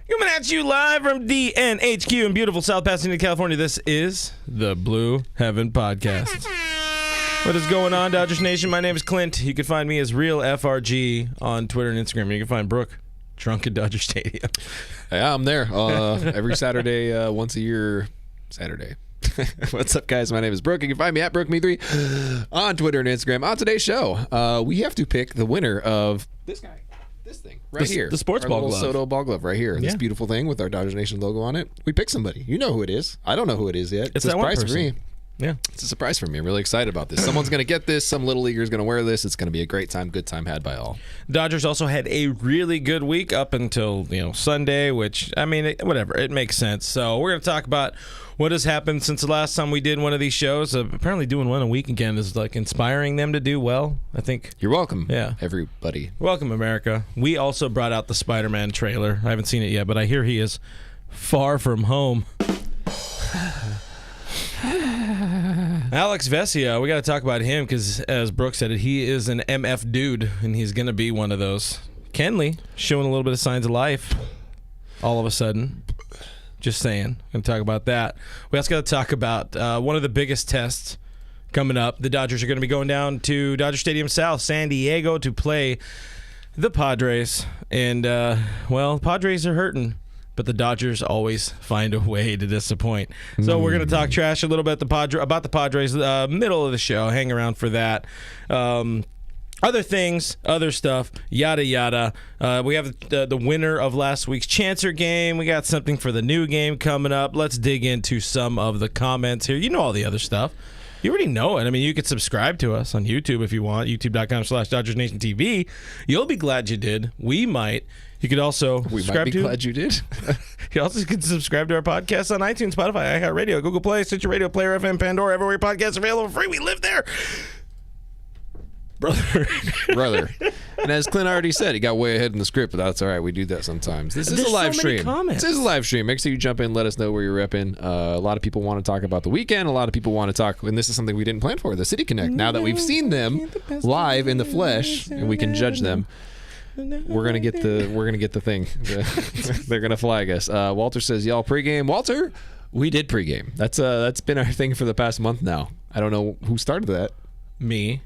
Coming at you live from DNHQ in beautiful South Pasadena, California. This is the Blue Heaven Podcast. What is going on, Dodgers Nation? My name is Clint. You can find me as Real FRG on Twitter and Instagram. And you can find Brooke drunk at Dodger Stadium. Yeah, I'm there every Saturday, once a year. Saturday. What's up, guys? My name is Brooke. You can find me at BrookeMe3 on Twitter and Instagram. On today's show, we have to pick the winner of this guy. This thing right here. The sports ball glove. Soto ball glove right here. This beautiful thing with our Dodgers Nation logo on it. We picked somebody. You know who it is. I don't know who it is yet. It's a that one surprise for person. me. Yeah. It's a surprise for me. I'm really excited about this. Someone's going to get this. Some little leaguer is going to wear this. It's going to be a great time, good time had by all. Dodgers also had a really good week up until, Sunday, which, whatever. It makes sense. So we're going to talk about what has happened since the last time we did one of these shows. Apparently doing one a week again is like inspiring them to do well, I think. You're welcome, yeah, everybody. Welcome, America. We also brought out the Spider-Man trailer. I haven't seen it yet, but I hear he is far from home. Alex Vesia, we got to talk about him because, as Brooke said it, he is an MF dude, and he's going to be one of those. Kenley showing a little bit of signs of life all of a sudden. Just saying. Going to talk about that. We also got to talk about one of the biggest tests coming up. The Dodgers are going to be going down to Dodger Stadium South, San Diego, to play the Padres. And, Padres are hurting. But the Dodgers always find a way to disappoint. So we're going to talk trash a little bit about the Padres middle of the show. Hang around for that. Other things, other stuff, yada, yada. We have the winner of last week's Chancer game. We got something for the new game coming up. Let's dig into some of the comments here. You know all the other stuff. You already know it. You could subscribe to us on YouTube if you want, youtube.com/DodgersNationTV. You'll be glad you did. We might. You could also subscribe to. Glad you did. You also could subscribe to our podcast on iTunes, Spotify, iHeartRadio, Google Play, Stitcher Radio, Player FM, Pandora, everywhere podcasts are available free. We live there. Brother. And as Clint already said, he got way ahead in the script, but that's all right. We do that sometimes. This is a live stream. This is a live stream. Make sure you jump in. Let us know where you're repping. A lot of people want to talk about the weekend. A lot of people want to talk, and this is something we didn't plan for, the City Connect. Now that we've seen them live in the flesh and we can judge them, we're gonna get the thing. They're gonna flag us. Walter says, "Y'all pregame." Walter, we did pregame. That's been our thing for the past month now. I don't know who started that. Me.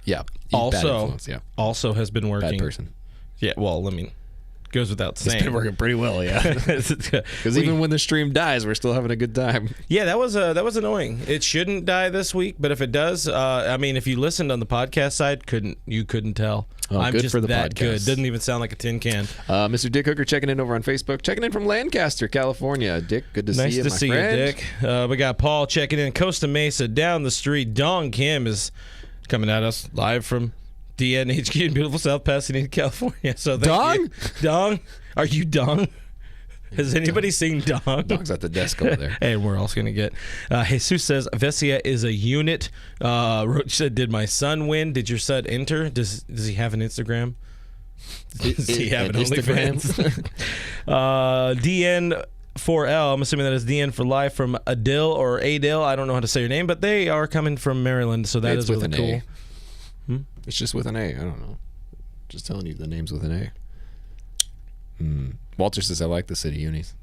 Yeah. Also has been working. Bad person. Yeah. Well, goes without saying. It's been working pretty well, yeah. Because even when the stream dies, we're still having a good time. Yeah, that was annoying. It shouldn't die this week, but if it does, if you listened on the podcast side, you couldn't tell. Oh, I'm good just for the that podcast. good. Doesn't even sound like a tin can. Mr. Dick Hooker checking in over on Facebook. Checking in from Lancaster, California. Dick, good to see you, Nice to see you, Dick. We got Paul checking in. Costa Mesa, down the street. Dong Kim is coming at us live from DNHQ in beautiful South Pasadena, California. So Dong? Dong? Are you Dong? Has anybody seen Dong? Dong's at the desk over there. Hey, we're also going to get. Jesus says, Vesia is a unit. Roach said, did my son win? Did your son enter? Does he have an Instagram? Does he have an OnlyFans? DN4L, I'm assuming that is DN for life from Adil or Adil. I don't know how to say your name, but they are coming from Maryland, so that is really cool. It's just with an A. I don't know. Just telling you the name's with an A. Walter says, I like the city unis.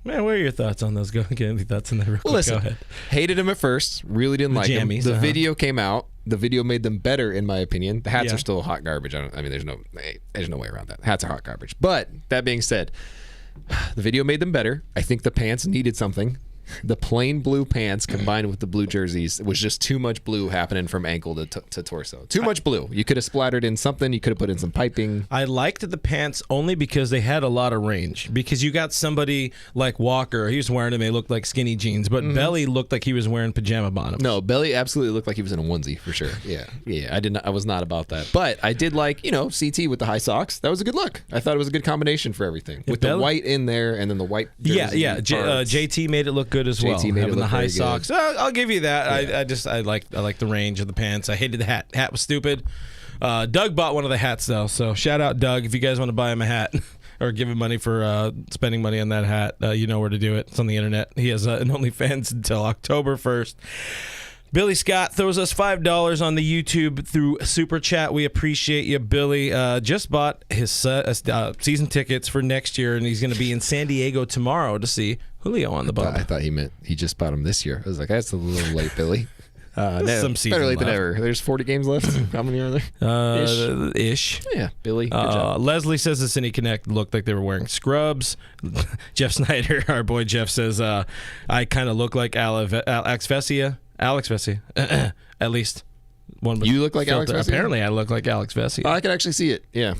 Man, what are your thoughts on those? Get any thoughts on that real quick. Listen, go ahead. Hated them at first. Really didn't like them. The video came out. The video made them better, in my opinion. The hats are still hot garbage. There's no way around that. Hats are hot garbage. But that being said, the video made them better. I think the pants needed something. The plain blue pants combined with the blue jerseys was just too much blue happening from ankle to torso. Too much blue. You could have splattered in something. You could have put in some piping. I liked the pants only because they had a lot of range. Because you got somebody like Walker. He was wearing them. They looked like skinny jeans. But Belly looked like he was wearing pajama bottoms. No, Belly absolutely looked like he was in a onesie for sure. Yeah. I was not about that. But I did like, CT with the high socks. That was a good look. I thought it was a good combination for everything. With the white in there and then the white jersey. Yeah. JT made it look good as well. JT made having it look the high very socks. good. I'll give you that. Yeah. I like the range of the pants. I hated the hat. Hat was stupid. Doug bought one of the hats though, so shout out Doug if you guys want to buy him a hat or give him money for spending money on that hat. You know where to do it. It's on the internet. He has an OnlyFans until October 1st. Billy Scott throws us $5 on the YouTube through Super Chat. We appreciate you, Billy. Just bought his season tickets for next year, and he's going to be in San Diego tomorrow to see Julio on the bump. I thought he meant he just bought them this year. I was like, that's a little late, Billy. Some season better late left. than ever. There's 40 games left. How many are there? Ish. Yeah, Billy. Good job. Leslie says the Cine Connect looked like they were wearing scrubs. Jeff Snyder, our boy Jeff, says, I kind of look like Alex Vesia. At least one. You look like Alex Vesia? Apparently, I look like Alex Vesia. I can actually see it. Yeah.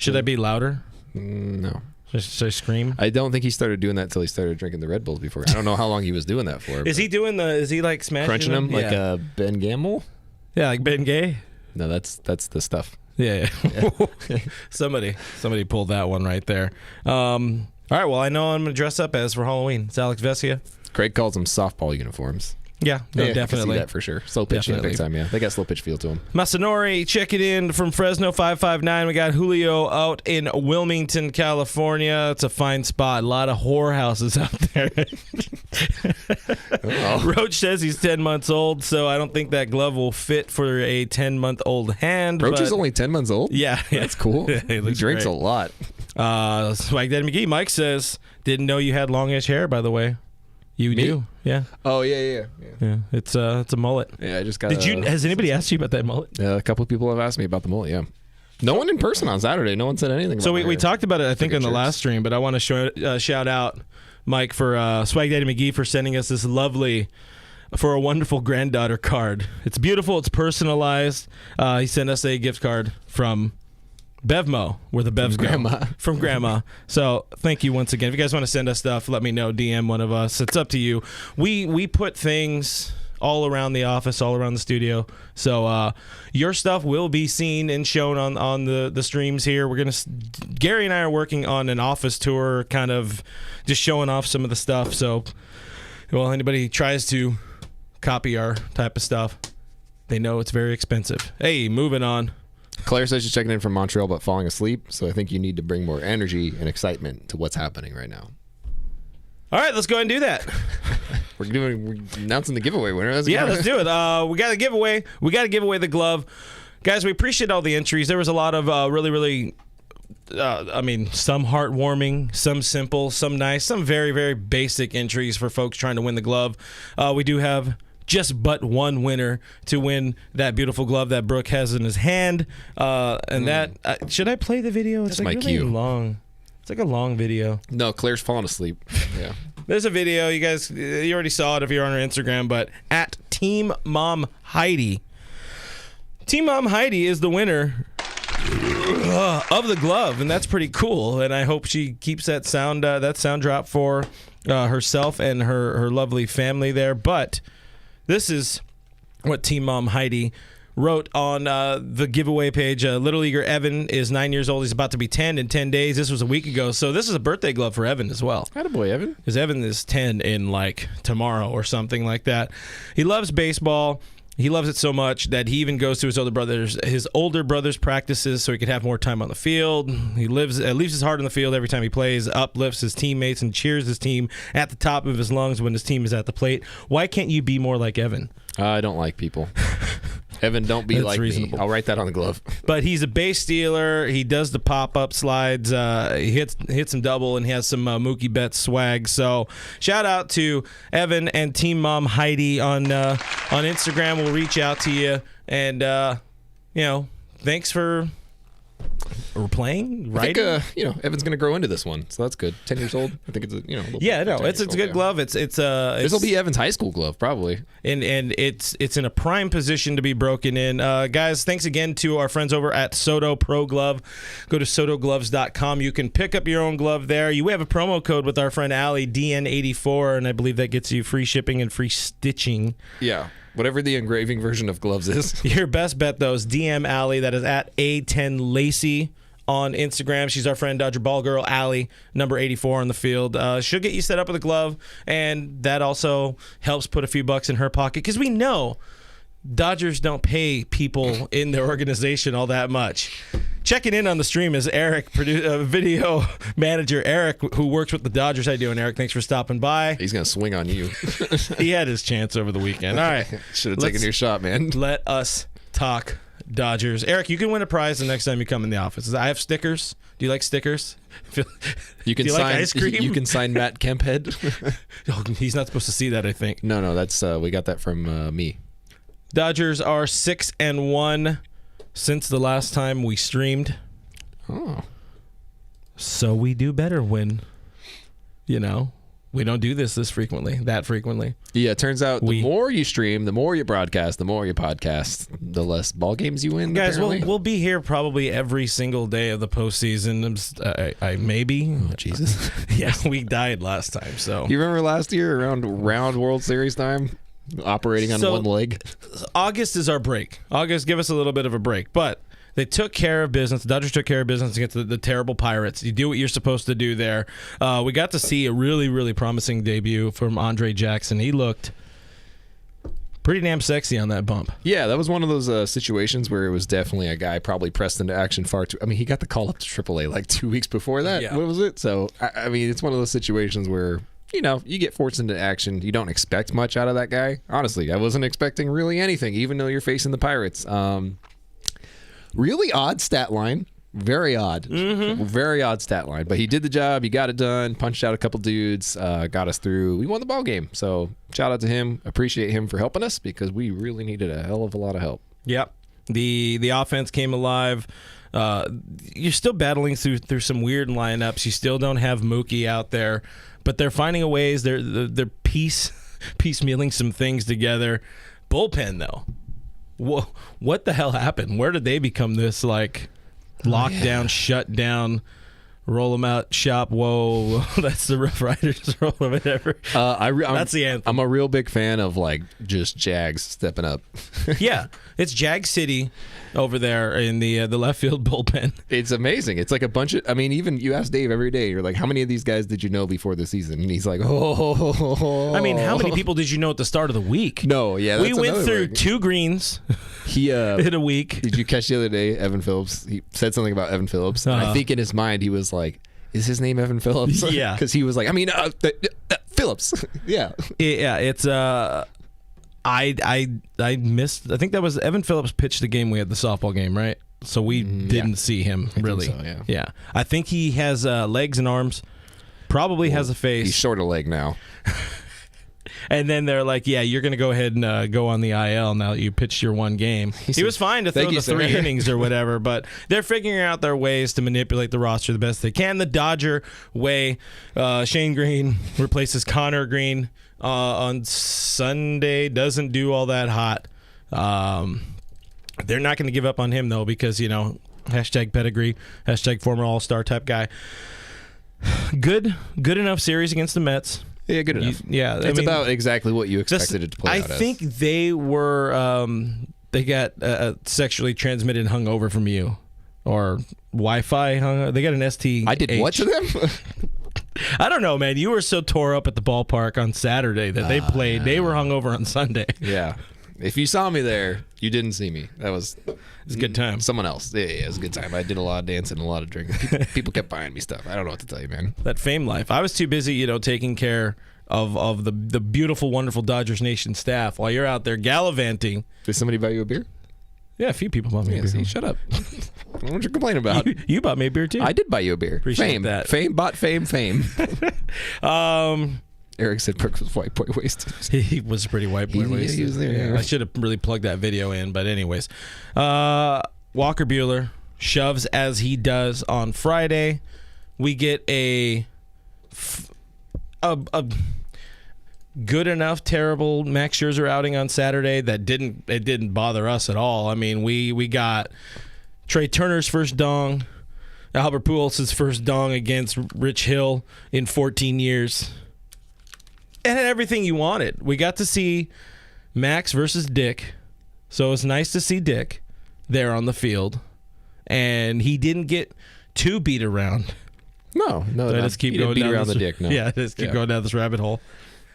Should I be louder? No. Should I scream? I don't think he started doing that until he started drinking the Red Bulls before. I don't know how long he was doing that for. Is he like smashing crunching them like Ben Gamble? Yeah, like Ben Gay. No, that's the stuff. Yeah. somebody pulled that one right there. All right, well, I know I'm going to dress up as for Halloween. It's Alex Vesia. Craig calls them softball uniforms. Yeah, no, definitely. I can see that for sure. Slow pitch, big time, yeah. They got slow pitch feel to them. Masanori, check it in from Fresno 559. We got Julio out in Wilmington, California. It's a fine spot. A lot of whorehouses out there. Roach says he's 10 months old, so I don't think that glove will fit for a 10-month-old hand. Roach is only 10 months old? Yeah. That's cool. He drinks a lot. Swag Daddy McGee, Mike says, didn't know you had longish hair, by the way. You Me? do, yeah. Oh yeah. It's a mullet. Yeah, I just got. Has anybody asked you about that mullet? Yeah, a couple of people have asked me about the mullet. Yeah, no one in person on Saturday. No one said anything. So about we talked about it, I think, in the last stream. But I want to shout out Mike for Swag Daddy McGee for sending us this lovely, for a wonderful granddaughter card. It's beautiful. It's personalized. He sent us a gift card from Bevmo, where the Bevs go. From Grandma. So thank you once again. If you guys want to send us stuff, let me know. DM one of us. It's up to you. We put things all around the office, all around the studio. So your stuff will be seen and shown on the streams here. Gary and I are working on an office tour, kind of just showing off some of the stuff. So, well, anybody tries to copy our type of stuff, they know it's very expensive. Hey, moving on. Claire says she's checking in from Montreal but falling asleep, so I think you need to bring more energy and excitement to what's happening right now. All right, let's go ahead and do that. We're announcing the giveaway winner. Let's do it. We got a giveaway. We got to give away the glove. Guys, we appreciate all the entries. There was a lot of really, some heartwarming, some simple, some nice, some very, very basic entries for folks trying to win the glove. We do have just but one winner to win that beautiful glove that Brooke has in his hand. Should I play the video? It's like really long. It's like a long video. No, Claire's falling asleep. Yeah. There's a video. You guys, you already saw it if you're on our Instagram, but at Team Mom Heidi. Team Mom Heidi is the winner of the glove, and that's pretty cool. And I hope she keeps that sound drop for herself and her lovely family there. But this is what Team Mom Heidi wrote on the giveaway page. Little Leaguer Evan is 9 years old. He's about to be 10 in 10 days. This was a week ago. So this is a birthday glove for Evan as well. Attaboy, Evan. Because Evan is 10 in like tomorrow or something like that. He loves baseball. He loves it so much that he even goes to his older brother's practices so he could have more time on the field. He leaves his heart on the field every time he plays, uplifts his teammates, and cheers his team at the top of his lungs when his team is at the plate. Why can't you be more like Evan? I don't like people. Evan, don't be like reasonable. Me. I'll write that on the glove. But he's a base stealer. He does the pop-up slides. He hits some double, and he has some Mookie Betts swag. So shout out to Evan and Team Mom Heidi on Instagram. We'll reach out to you. And, thanks for playing, right? I think, Evan's going to grow into this one, so that's good. 10 years old. I think it's it's a good glove. This will be Evan's high school glove, probably. And it's in a prime position to be broken in. Guys, thanks again to our friends over at Soto Pro Glove. Go to sotogloves.com. You can pick up your own glove there. You have a promo code with our friend Allie, DN84, and I believe that gets you free shipping and free stitching. Yeah. Whatever the engraving version of gloves is. Your best bet, though, is DM Allie. That is at A10Lacey on Instagram. She's our friend, Dodger Ball Girl, Allie, number 84 on the field. She'll get you set up with a glove, and that also helps put a few bucks in her pocket because we know Dodgers don't pay people in their organization all that much. Checking in on the stream is Eric, video manager Eric, who works with the Dodgers. How you doing, Eric? Thanks for stopping by. He's going to swing on you. He had his chance over the weekend. All right. Should have taken your shot, man. Let us talk Dodgers. Eric, you can win a prize the next time you come in the office. I have stickers. Do you like stickers? You can sign like ice cream? You can sign Matt Kemphead. Oh, he's not supposed to see that, I think. No, that's we got that from me. Dodgers are 6-1 since the last time we streamed. Oh. So we do better when, we don't do that frequently. Yeah, it turns out the more you stream, the more you broadcast, the more you podcast, the less ball games you win. Guys, we'll be here probably every single day of the postseason. I maybe. Oh, Jesus. Yeah, we died last time. So you remember last year around World Series time? Operating on one leg. August is our break. August, give us a little bit of a break. But they took care of business. The Dodgers took care of business against the terrible Pirates. You do what you're supposed to do there. We got to see a really, really promising debut from Andre Jackson. He looked pretty damn sexy on that bump. Yeah, that was one of those situations where it was definitely a guy probably pressed into action far too. I mean, he got the call up to AAA like 2 weeks before that. Yeah. What was it? So, I mean, it's one of those situations where you get forced into action. You don't expect much out of that guy. Honestly, I wasn't expecting really anything, even though you're facing the Pirates. Really odd stat line. Very odd. Mm-hmm. Very odd stat line. But he did the job. He got it done. Punched out a couple dudes. Got us through. We won the ball game. So shout out to him. Appreciate him for helping us because we really needed a hell of a lot of help. Yep. The offense came alive. You're still battling through some weird lineups. You still don't have Mookie out there. But they're finding a ways. They're piecemealing some things together. Bullpen, though. What the hell happened? Where did they become this, lockdown, shut down, roll them out, shop, whoa. That's the Rough Riders roll or whatever. That's the anthem. I'm a real big fan of, just Jags stepping up. Yeah. It's Jag City over there in the left field bullpen. It's amazing. It's like a bunch of, even you ask Dave every day, you're like, how many of these guys did you know before the season? And he's like, oh. I mean, how many people did you know at the start of the week? No, yeah, that's we went through 2 greens in a week. Did you catch the other day, Evan Phillips? He said something about Evan Phillips. And I think in his mind, he was like, is his name Evan Phillips? Yeah. Because he was like, Phillips. Yeah. Yeah, it's... I missed. I think that was Evan Phillips pitched the game we had the softball game, right? So we didn't see him really. I think so, yeah. I think he has legs and arms. Probably has a face. He's short of leg now. And then they're like, "Yeah, you're going to go ahead and go on the IL now that you pitched your one game." He was fine to throw the 3 innings or whatever, but they're figuring out their ways to manipulate the roster the best they can. The Dodger way, Shane Green replaces Connor Green. On Sunday, doesn't do all that hot. They're not going to give up on him, though, because, hashtag pedigree, hashtag former all-star type guy. Good enough series against the Mets. Yeah, good enough. It's about exactly what you expected it to play out as. I think they were, they got sexually transmitted hungover from you. Or Wi-Fi hungover. They got an ST. I did what to them? I don't know, man. You were so tore up at the ballpark on Saturday that they played. They were hungover on Sunday. Yeah. If you saw me there, you didn't see me. It was a good time. Someone else. Yeah, it was a good time. I did a lot of dancing and a lot of drinking. People kept buying me stuff. I don't know what to tell you, man. That fame life. I was too busy, taking care of the beautiful, wonderful Dodgers Nation staff while you're out there gallivanting. Did somebody buy you a beer? Yeah, a few people bought me a beer. See, shut up. What you complaining about? You bought me a beer, too. I did buy you a beer. Appreciate that. Fame bought fame. Eric said Brooks was white boy wasted. He was pretty white boy wasted. He was there. Yeah. I should have really plugged that video in, but anyways. Walker Buehler shoves as he does on Friday. We get a good enough, terrible Max Scherzer outing on Saturday that didn't bother us at all. I mean, we got Trea Turner's first dong, Albert Pujols' first dong against Rich Hill in 14 years. It had everything you wanted. We got to see Max versus Dick, so it's nice to see Dick there on the field, and he didn't get too beat around. No, so I just keep going down around the Dick. No, yeah, just keep going down this rabbit hole.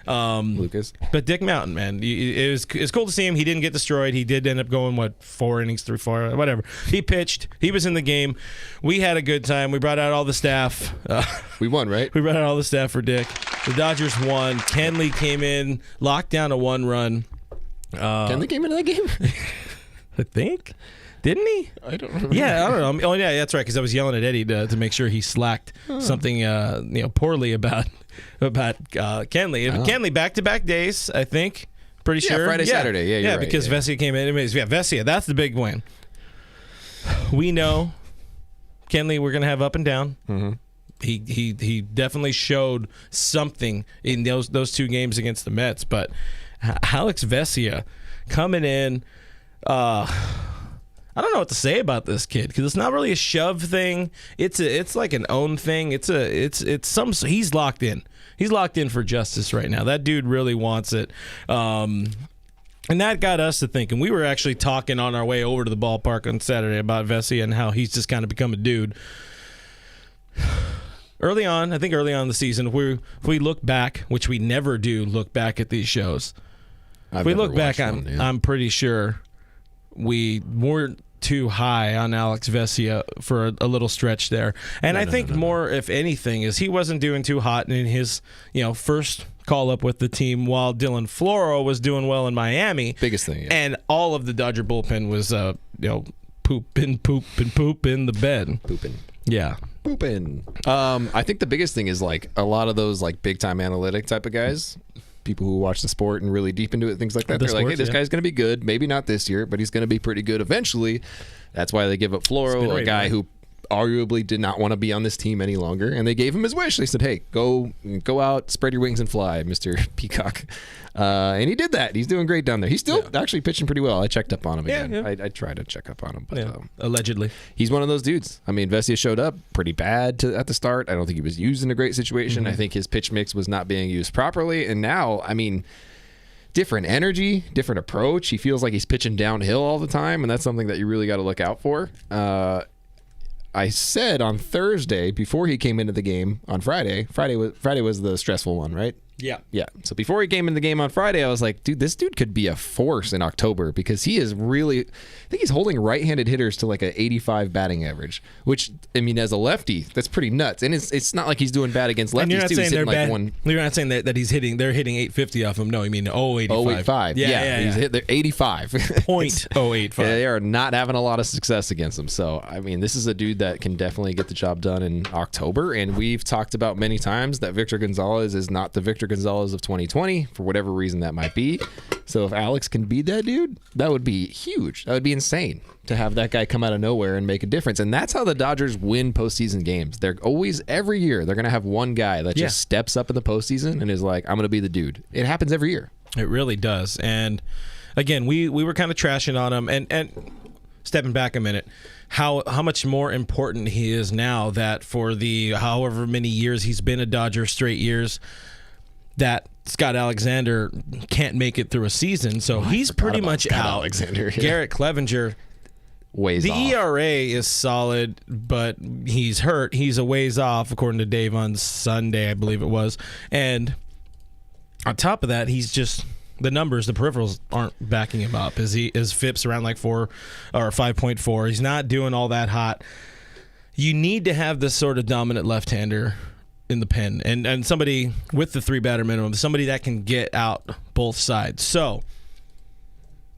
Lucas. But Dick Mountain, man, it's cool to see him. He didn't get destroyed. He did end up going, 4 innings, 3-4, whatever. He pitched. He was in the game. We had a good time. We brought out all the staff. We won, right? We brought out all the staff for Dick. The Dodgers won. Kenley came in, locked down a 1-run. Kenley came into that game? I think. Didn't he? I don't remember. Yeah, I don't know. Oh, yeah, that's right, because I was yelling at Eddie to make sure he slacked something poorly about Kenley. Kenley back-to-back days, I think. Pretty sure. Friday, Saturday. Yeah, you're right. Because Vesia came in. Vesia, that's the big win. We know Kenley, we're going to have up and down. Mm-hmm. He definitely showed something in those 2 games against the Mets, but Alex Vesia coming in, I don't know what to say about this kid because it's not really a shove thing. It's like an own thing. He's locked in. He's locked in for justice right now. That dude really wants it. And that got us to thinking. We were actually talking on our way over to the ballpark on Saturday about Vesia and how he's just kind of become a dude. Early on in the season, if we look back, which we never do look back at these shows. If we look back, I'm pretty sure we weren't too high on Alex Vesia for a little stretch there. And I think more, if anything, is he wasn't doing too hot in his first call-up with the team while Dylan Floro was doing well in Miami. Biggest thing, yeah. And all of the Dodger bullpen was, poop in the bed. Pooping. Yeah. Pooping. I think the biggest thing is, like, a lot of those, like, big-time analytic type of guys, people who watch the sport and really deep into it, things like that. They're like, hey, this guy's going to be good. Maybe not this year, but he's going to be pretty good eventually. That's why they give up Floro, a guy who arguably did not want to be on this team any longer, and they gave him his wish. They said, hey, go out, spread your wings and fly, Mr. Peacock. And he did that. He's doing great down there. He's still actually pitching pretty well. I checked up on him again. Yeah. I tried to check up on him. But, allegedly. He's one of those dudes. I mean, Vesia showed up pretty bad at the start. I don't think he was used in a great situation. Mm-hmm. I think his pitch mix was not being used properly. And now, I mean, different energy, different approach. He feels like he's pitching downhill all the time, and that's something that you really got to look out for. I said on Thursday, before he came into the game on Friday was the stressful one, right? Yeah. Yeah. So before he came in the game on Friday, I was like, dude, this dude could be a force in October because he is really, I think he's holding right-handed hitters to like an 85 batting average, which, I mean, as a lefty, that's pretty nuts. And it's not like he's doing bad against lefties, you're not too. Saying they're bad. Like you're not saying that they're hitting 850 off him. No, you mean 085. 085. Yeah. He's hit, they're 85. .085. They are not having a lot of success against him. So, I mean, this is a dude that can definitely get the job done in October. And we've talked about many times that Victor Gonzalez is not the Victor Gonzalez of 2020 for whatever reason that might be. So if Alex can be that dude, that would be huge. That would be insane to have that guy come out of nowhere and make a difference. And that's how the Dodgers win postseason games. They're always, every year, they're going to have one guy that just steps up in the postseason and is like, I'm going to be the dude. It happens every year. It really does. And again, we were kind of trashing on him and stepping back a minute, how much more important he is now that for the however many years he's been a Dodger, straight years, that Scott Alexander can't make it through a season, so he's pretty much out. Alexander, yeah. Garrett Clevenger, ways off. ERA is solid, but he's hurt. He's a ways off, according to Dave on Sunday, I believe it was. And on top of that, he's just the numbers, the peripherals aren't backing him up. His FIP's around like 4 or 5.4. He's not doing all that hot. You need to have this sort of dominant left-hander in the pen and somebody with the 3-batter minimum, somebody that can get out both sides. So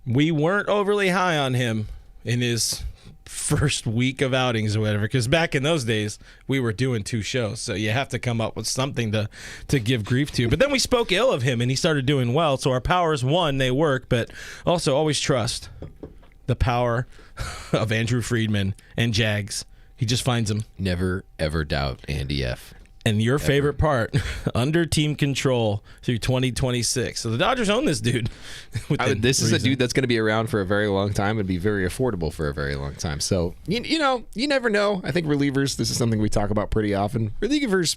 we weren't overly high on him in his first week of outings or whatever, because back in those days we were doing 2 shows, so you have to come up with something to give grief to. But then we spoke ill of him and he started doing well, so our powers, one, they work, but also always trust the power of Andrew Friedman and Jags. He just finds them. Never ever doubt Andy F. And your favorite part, under team control through 2026. So the Dodgers own this dude. This is a dude that's going to be around for a very long time and be very affordable for a very long time. So, you never know. I think relievers, this is something we talk about pretty often. Relievers,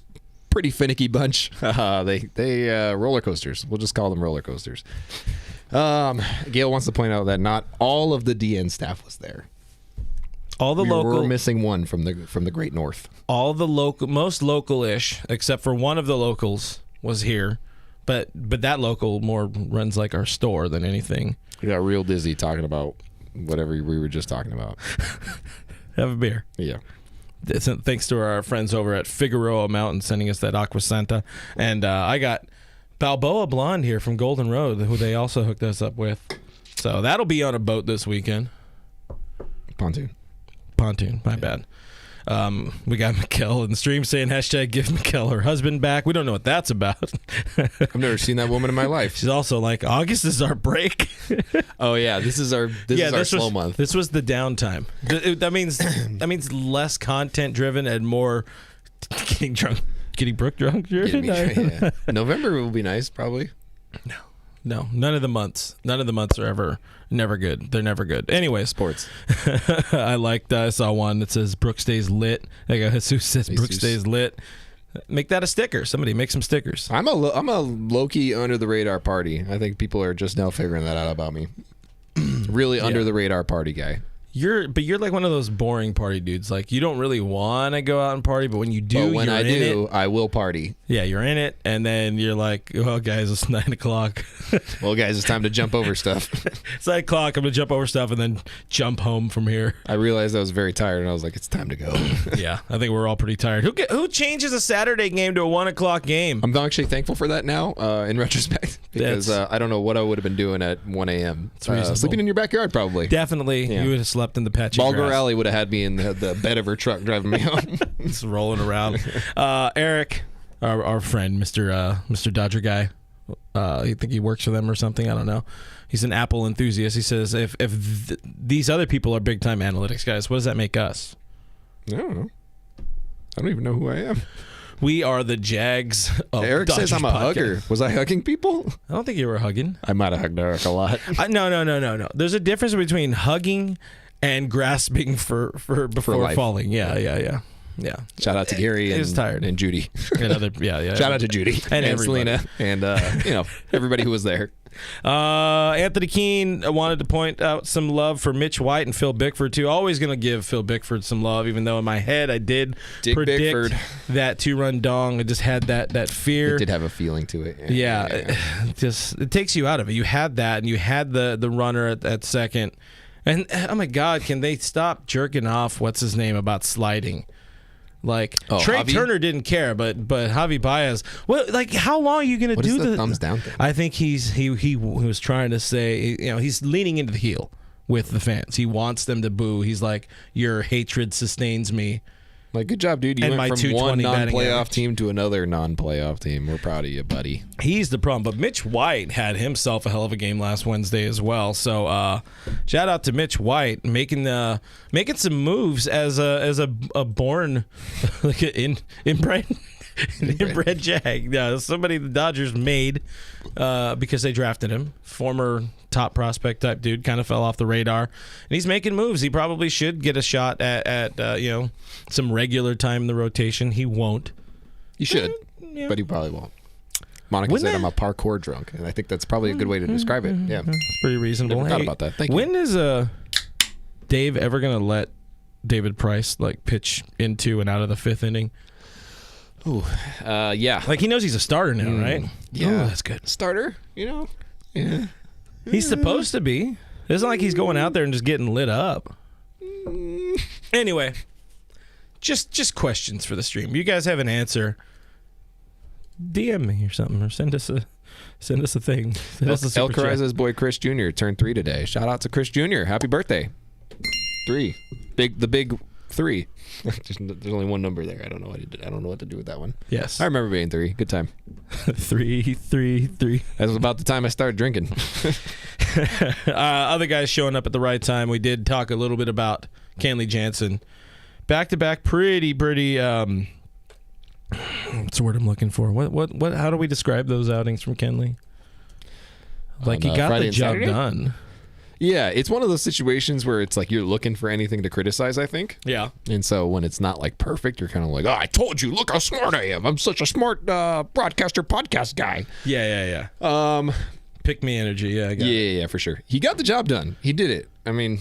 pretty finicky bunch. They roller coasters. We'll just call them roller coasters. Gail wants to point out that not all of the DN staff was there. We're missing one from the Great North. All the most local-ish, except for one of the locals, was here. But that local more runs like our store than anything. We got real dizzy talking about whatever we were just talking about. Have a beer. Yeah. Thanks to our friends over at Figueroa Mountain sending us that Aqua Santa. And I got Balboa Blonde here from Golden Road, who they also hooked us up with. So that'll be on a boat this weekend. Pontoon, my bad. We got Mikkel in the stream saying hashtag give Mikkel her husband back. We don't know what that's about. I've never seen that woman in my life. She's also like, August is our break. Oh yeah, this is our slow month. This was the downtime. That means less content driven and more getting Brooke drunk driven. Yeah. November will be nice, probably. No, none of the months are never good. They're never good. Anyway, sports. I saw one that says Brooke stays lit. I got Jesus says Brooke stays lit. Make that a sticker. Somebody make some stickers. I'm a low-key under the radar party. I think people are just now figuring that out about me. Really under the radar party guy. You're like one of those boring party dudes. Like, you don't really want to go out and party, but when you do, I will party. Yeah, you're in it, and then you're like, "Oh, guys, it's 9 o'clock." Well, guys, it's time to jump over stuff. It's 9 o'clock. I'm gonna jump over stuff and then jump home from here. I realized I was very tired, and I was like, "It's time to go." Yeah, I think we're all pretty tired. Who changes a Saturday game to a 1 o'clock game? I'm actually thankful for that now, in retrospect, because I don't know what I would have been doing at 1 a.m. Sleeping in your backyard, probably. Definitely, you would have slept in the patchy grass. Balgarelli would have had me in the bed of her truck driving me home. Just rolling around. Eric, our friend, Mr. Dodger guy, you think he works for them or something? I don't know. He's an Apple enthusiast. He says, if these other people are big time analytics guys, what does that make us? I don't know. I don't even know who I am. We are the Jags of Eric Dodgers says I'm a hugger. Was I hugging people? I don't think you were hugging. I might have hugged Eric a lot. No. There's a difference between hugging and grasping for before falling. Yeah. Shout out to Gary and Judy. And Shout out to Judy and Selena and everybody who was there. Anthony Keene wanted to point out some love for Mitch White and Phil Bickford too. Always going to give Phil Bickford some love, even though in my head I did predict Bickford. That 2-run dong. I just had that fear. It did have a feeling to it. Yeah. It takes you out of it. You had that, and you had the runner at second. And oh my God, can they stop jerking off? What's his name about sliding? Like Trea Turner didn't care, but Javi Baez. Well, like how long are you going to do the thumbs down thing? I think he was trying to say, he's leaning into the heel with the fans. He wants them to boo. He's like, your hatred sustains me. Like, good job, dude. You went from one non-playoff team to another non-playoff team. We're proud of you, buddy. He's the problem. But Mitch White had himself a hell of a game last Wednesday as well. So shout out to Mitch White making some moves as a born like an inbred Jag. Yeah, somebody the Dodgers made because they drafted him. Former top prospect type dude, kind of fell off the radar, and he's making moves. He probably should get a shot at some regular time in the rotation. He won't. He should, but he probably won't. Monica said I'm a parkour drunk, and I think that's probably a good way to describe it. Yeah, it's pretty reasonable. Never thought about that. Thank you. When is Dave ever gonna let David Price like pitch into and out of the fifth inning? Ooh, yeah. Like he knows he's a starter now, right? Yeah, ooh, that's good. Starter, Yeah. He's supposed to be. It's not like he's going out there and just getting lit up. Anyway, just questions for the stream. You guys have an answer, DM me or something, or send us a thing. El Cariza's boy Chris Jr. turned 3 today. Shout out to Chris Jr. Happy birthday. 3. The big 3. There's only one number there. I don't know what to do with that one. Yes. I remember being 3. Good time. 3. That was about the time I started drinking. Other guys showing up at the right time. We did talk a little bit about Kenley Jansen. Back-to-back pretty what's the word I'm looking for? What how do we describe those outings from Kenley? Like he got Friday the job Saturday? done. Yeah, it's one of those situations where it's like you're looking for anything to criticize, I think. Yeah. And so when it's not like perfect, you're kind of like, I told you, look how smart I am. I'm such a smart broadcaster podcast guy. Yeah. Pick me energy. Yeah, I got it. Yeah, for sure. He got the job done. He did it. I mean,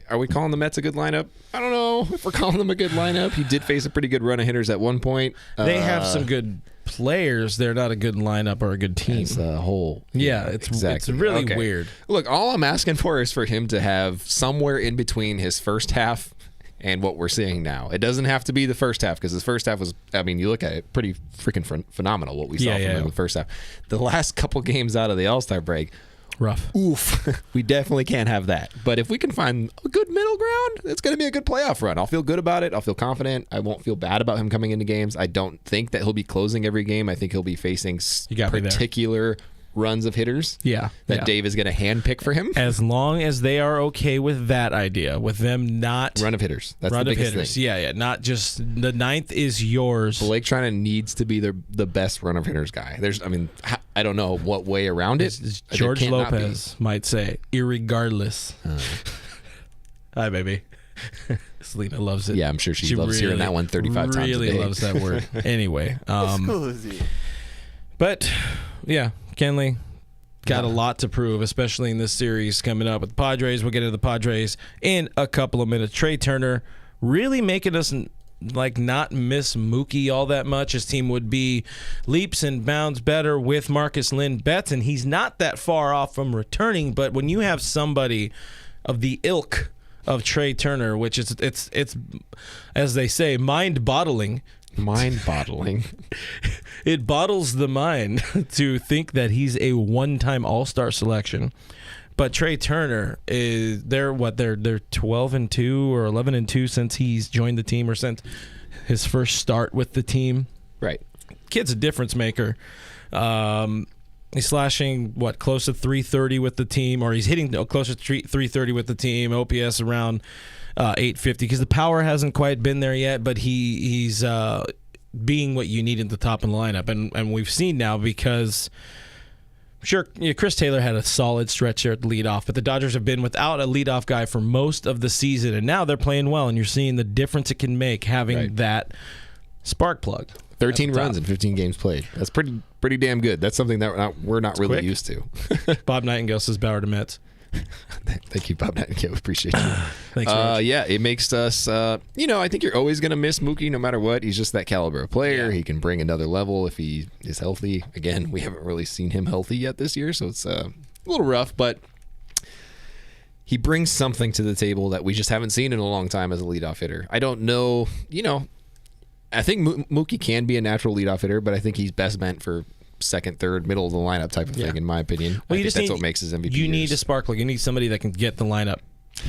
are we calling the Mets a good lineup? I don't know if we're calling them a good lineup. He did face a pretty good run of hitters at one point. They have some good players, they're not a good lineup or a good team. It's the whole. Yeah, it's really weird. Look, all I'm asking for is for him to have somewhere in between his first half and what we're seeing now. It doesn't have to be the first half, because his first half was, I mean, you look at it, pretty freaking phenomenal what we saw from him in the first half. The last couple games out of the All-Star break, rough. Oof. We definitely can't have that. But if we can find a good middle ground, it's going to be a good playoff run. I'll feel good about it. I'll feel confident. I won't feel bad about him coming into games. I don't think that he'll be closing every game. I think he'll be facing particular runs of hitters that Dave is going to handpick for him. As long as they are okay with that idea, with them not... Run of hitters. That's the biggest thing. Yeah. Not just the ninth is yours. Blake Treinen needs to be the best run of hitters guy. I don't know what way around it. George Lopez might say, irregardless. Hi, baby. Selena loves it. Yeah, I'm sure she loves hearing that one 35 times a day. Really loves that word. Anyway. But, yeah, Kenley got a lot to prove, especially in this series coming up with the Padres. We'll get into the Padres in a couple of minutes. Trea Turner really making us not miss Mookie all that much. His team would be leaps and bounds better with Marcus Lynn Betts, and he's not that far off from returning. But when you have somebody of the ilk of Trea Turner, which is it's as they say, mind-boggling. It bottles the mind to think that he's a one-time All-Star selection. But Trea Turner is they're 12-2 or 11-2 since he's joined the team, or since his first start with the team. Right. Kid's a difference maker. He's slashing close to 330 with the team, or he's hitting closer to 330 with the team. OPS around 850, because the power hasn't quite been there yet, but he's being what you need at the top of the lineup, and we've seen now, because sure, Chris Taylor had a solid stretch there at the leadoff, but the Dodgers have been without a leadoff guy for most of the season, and now they're playing well, and you're seeing the difference it can make having that spark plug. 13 runs in 15 games played. That's pretty damn good. That's something that we're not really used to. Bob Nightingale says Bauer to Mets. Thank you, Bob Nightingale. Appreciate you. Thanks, yeah, it makes us, I think you're always going to miss Mookie no matter what. He's just that caliber of player. He can bring another level if he is healthy. Again, we haven't really seen him healthy yet this year, so it's a little rough, but he brings something to the table that we just haven't seen in a long time as a leadoff hitter. I don't know, I think Mookie can be a natural leadoff hitter, but I think he's best meant for second, third, middle of the lineup type of thing, in my opinion. Well, I think that's what makes his MVP. You need a spark plug. You need somebody that can get the lineup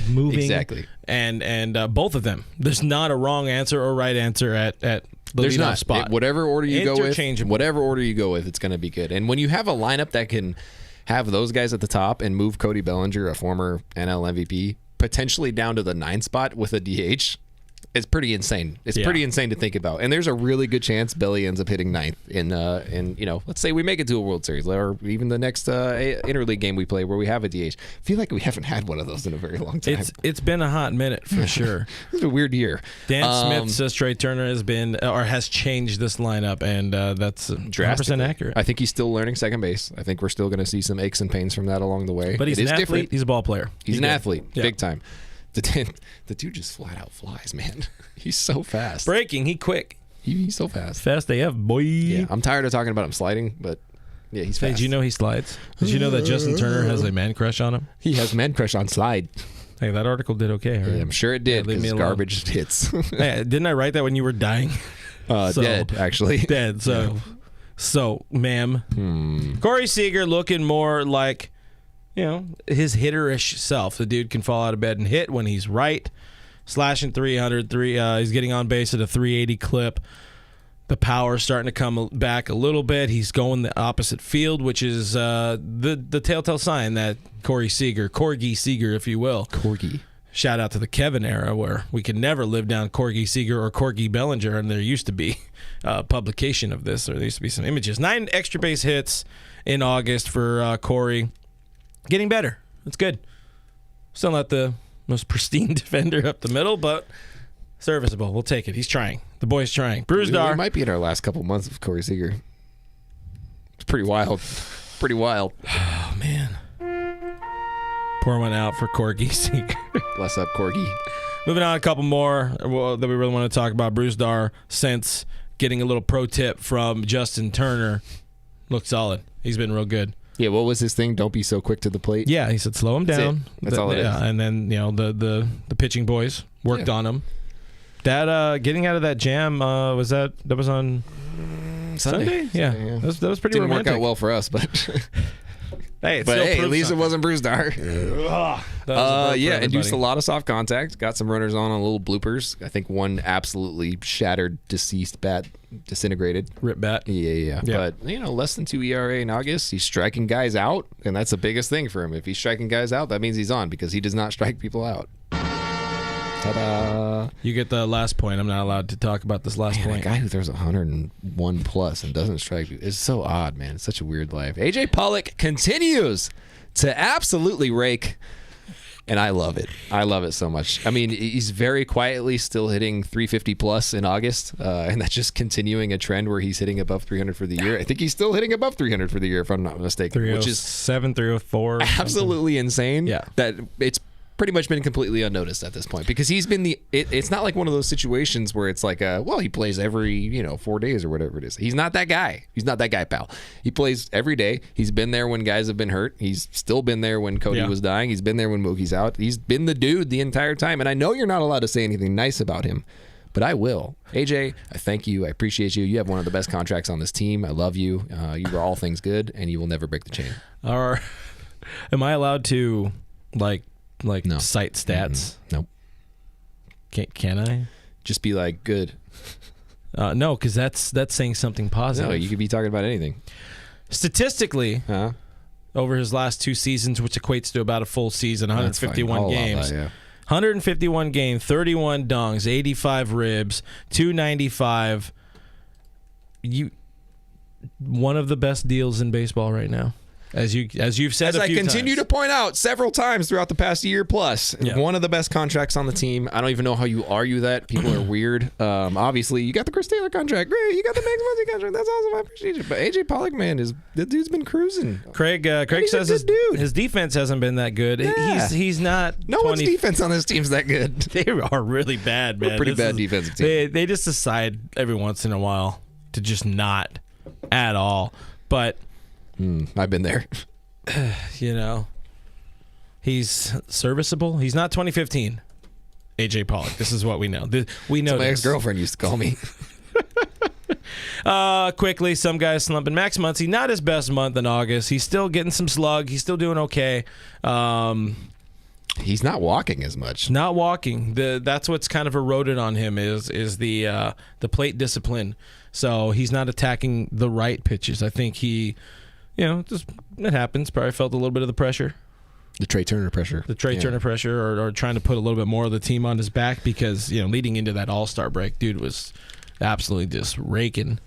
moving. Exactly. And both of them. There's not a wrong answer or right answer at the leadoff spot. Whatever order you go with, it's going to be good. And when you have a lineup that can have those guys at the top and move Cody Bellinger, a former NL MVP, potentially down to the 9th spot with a DH, it's pretty insane. It's pretty insane to think about. And there's a really good chance Belly ends up hitting 9th in let's say we make it to a World Series, or even the next interleague game we play where we have a DH. I feel like we haven't had one of those in a very long time. It's been a hot minute for sure. It's a weird year. Dan Smith says Trea Turner has changed this lineup, and that's 100% accurate. I think he's still learning second base. I think we're still going to see some aches and pains from that along the way. But he's an athlete. Different. He's a ball player. He's an athlete, big time. The dude just flat out flies, man. He's so fast. Breaking, he quick. He's so fast. Fast AF, boy. Yeah, I'm tired of talking about him sliding, but yeah, he's fast. Did you know he slides? Did you know that Justin Turner has a man crush on him? He has man crush on slide. Hey, that article did okay, right? Yeah, I'm sure it did, because garbage hits. Hey, didn't I write that when you were dying? Dead, actually. Dead, so ma'am. Corey Seager looking more like, his hitterish self. The dude can fall out of bed and hit when he's right. Slashing 300. He's getting on base at a 380 clip. The power's starting to come back a little bit. He's going the opposite field, which is the telltale sign that Corey Seager, Corgi Seager, if you will. Corgi. Shout out to the Kevin era, where we could never live down Corgi Seager or Corgi Bellinger, and there used to be a publication of this, or there used to be some images. 9 extra base hits in August for Corey. Getting better. It's good. Still not the most pristine defender up the middle, but serviceable. We'll take it. He's trying. The boy's trying. Brusdar. We might be in our last couple months of Corey Seager. It's pretty wild. Oh, man. Pour one out for Corgi Seager. Bless up, Corgi. Moving on, a couple more that we really want to talk about. Brusdar, since getting a little pro tip from Justin Turner. Looked solid. He's been real good. Yeah, what was his thing? Don't be so quick to the plate. Yeah, he said slow him down. That's all it is. And then the pitching boys worked on him. That getting out of that jam was on Sunday? Yeah. That was pretty Didn't romantic. work out well for us, but hey, at least it wasn't Brusdar. Induced a lot of soft contact. Got some runners on little bloopers. I think one absolutely shattered, deceased bat, disintegrated. Rip bat. Yeah. But, less than 2 ERA in August. He's striking guys out, and that's the biggest thing for him. If he's striking guys out, that means he's on because he does not strike people out. Ta-da. You get the last point. I'm not allowed to talk about this last point. A guy who throws 101 plus and doesn't strike people. It's so odd, man. It's such a weird life. A.J. Pollock continues to absolutely rake, and I love it. I love it so much. I mean, he's very quietly still hitting 350 plus in August, and that's just continuing a trend where he's hitting above 300 for the year. I think he's still hitting above 300 for the year, if I'm not mistaken, which is 304. Absolutely insane. Yeah, that it's pretty much been completely unnoticed at this point because he's been it's not like one of those situations where it's like he plays every 4 days or whatever it is. He's not that guy. He's not that guy, pal. He plays every day. He's been there when guys have been hurt. He's still been there when Cody was dying. He's been there when Mookie's out. He's been the dude the entire time. And I know you're not allowed to say anything nice about him, but I will. AJ, I thank you. I appreciate you. You have one of the best contracts on this team. I love you. You are all things good, and you will never break the chain. Am I allowed to no. Cite stats? Nope. Can I? Just be like, good. No, because that's saying something positive. No, you could be talking about anything. Statistically, over his last 2 seasons, which equates to about a full season, 151 games. 151 games, 31 dunks, 85 ribs, 295. One of the best deals in baseball right now. As you've said a few times. As I continue to point out several times throughout the past year plus, one of the best contracts on the team. I don't even know how you argue that. People are weird. Obviously, you got the Chris Taylor contract. Great. You got the Max Muncy contract. That's awesome. I appreciate it. But AJ Pollock, man, the dude's been cruising. Craig says his defense hasn't been that good. Yeah. He's not. No one's defense on this team's that good. They are really bad, man. Pretty bad defensive team. They just decide every once in a while to just not at all. But I've been there. He's serviceable. He's not 2015 AJ Pollock. This is what we know. We know. My ex-girlfriend used to call me. Quickly, some guys slumping. Max Muncy, not his best month in August. He's still getting some slug. He's still doing okay. He's not walking as much. Not walking. That's what's kind of eroded on him is the plate discipline. So he's not attacking the right pitches. I think he, it happens. Probably felt a little bit of the pressure. The Trea Turner pressure. Turner pressure, or trying to put a little bit more of the team on his back because, leading into that All-Star break, dude was absolutely just raking.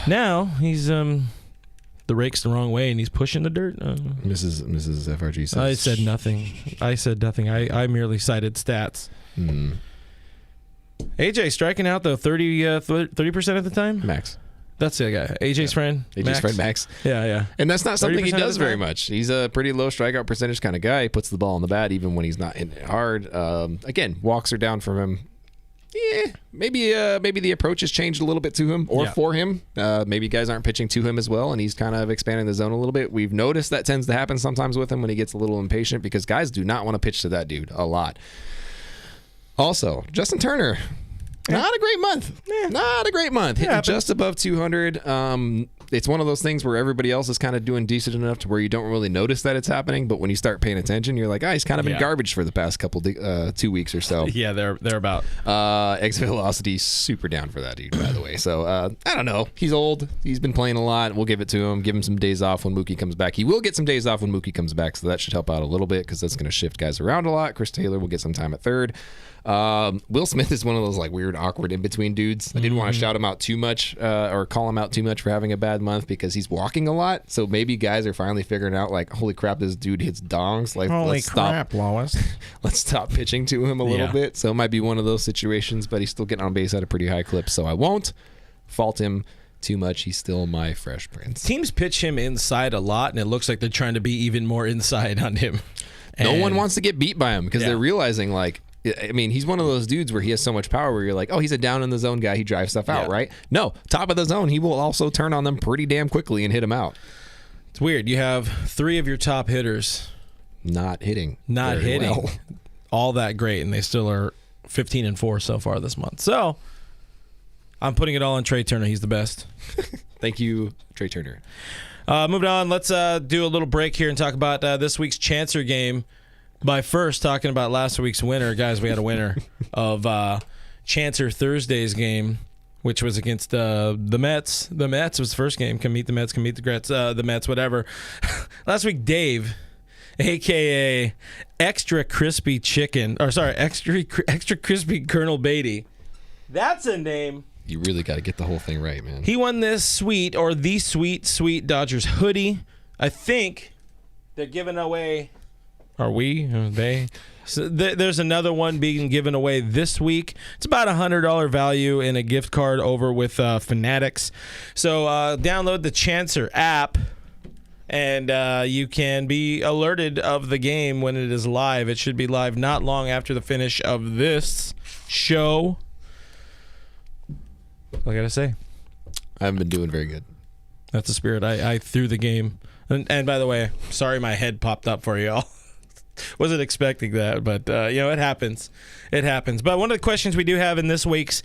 Now he's the rake's the wrong way and he's pushing the dirt. Mrs. FRG says. I said nothing. I merely cited stats. AJ striking out though 30% of the time. Max. That's the guy. AJ's friend. AJ's friend Max. Yeah. And that's not something he does very much. He's a pretty low strikeout percentage kind of guy. He puts the ball in the bat even when he's not hitting it hard. Again, walks are down from him. Yeah, maybe the approach has changed a little bit to him or for him. Maybe guys aren't pitching to him as well, and he's kind of expanding the zone a little bit. We've noticed that tends to happen sometimes with him when he gets a little impatient because guys do not want to pitch to that dude a lot. Also, Justin Turner. Not a great month. Not a great month. Hitting just above 200. It's one of those things where everybody else is kind of doing decent enough to where you don't really notice that it's happening. But when you start paying attention, you're like, he's kind of been garbage for the past couple 2 weeks or so. Yeah, they're about. Exit velocity super down for that dude, by the way. So I don't know. He's old. He's been playing a lot. We'll give it to him. Give him some days off when Mookie comes back. He will get some days off when Mookie comes back, so that should help out a little bit because that's going to shift guys around a lot. Chris Taylor will get some time at third. Will Smith is one of those weird, awkward in-between dudes. I didn't want to shout him out too much or call him out too much for having a bad month because he's walking a lot. So maybe guys are finally figuring out holy crap, this dude hits dongs. Holy crap, Lois. Let's stop pitching to him a little bit. So it might be one of those situations, but he's still getting on base at a pretty high clip. So I won't fault him too much. He's still my Fresh Prince. Teams pitch him inside a lot, and it looks like they're trying to be even more inside on him. No one wants to get beat by him because they're realizing I mean, he's one of those dudes where he has so much power where you're like, oh, he's a down in the zone guy. He drives stuff out, right? No, top of the zone, he will also turn on them pretty damn quickly and hit them out. It's weird. You have 3 of your top hitters not hitting well. All that great, and they still are 15-4 so far this month. So I'm putting it all on Trea Turner. He's the best. Thank you, Trea Turner. Moving on, let's do a little break here and talk about this week's Chancer game. By first talking about last week's winner, guys, we had a winner of Chancer Thursday's game, which was against the Mets. The Mets was the first game. Come meet the Mets, come meet the Mets, whatever. Last week, Dave, a.k.a. Extra Crispy Colonel Beatty. That's a name. You really got to get the whole thing right, man. He won this sweet Dodgers hoodie. I think they're giving away... Are we? Are they? So there's another one being given away this week. It's about $100 value in a gift card over with Fanatics. So download the Chancer app, and you can be alerted of the game when it is live. It should be live not long after the finish of this show. What I gotta say, I haven't been doing very good. That's the spirit. I threw the game. And by the way, sorry my head popped up for y'all. Wasn't expecting that, but it happens. It happens. But one of the questions we do have in this week's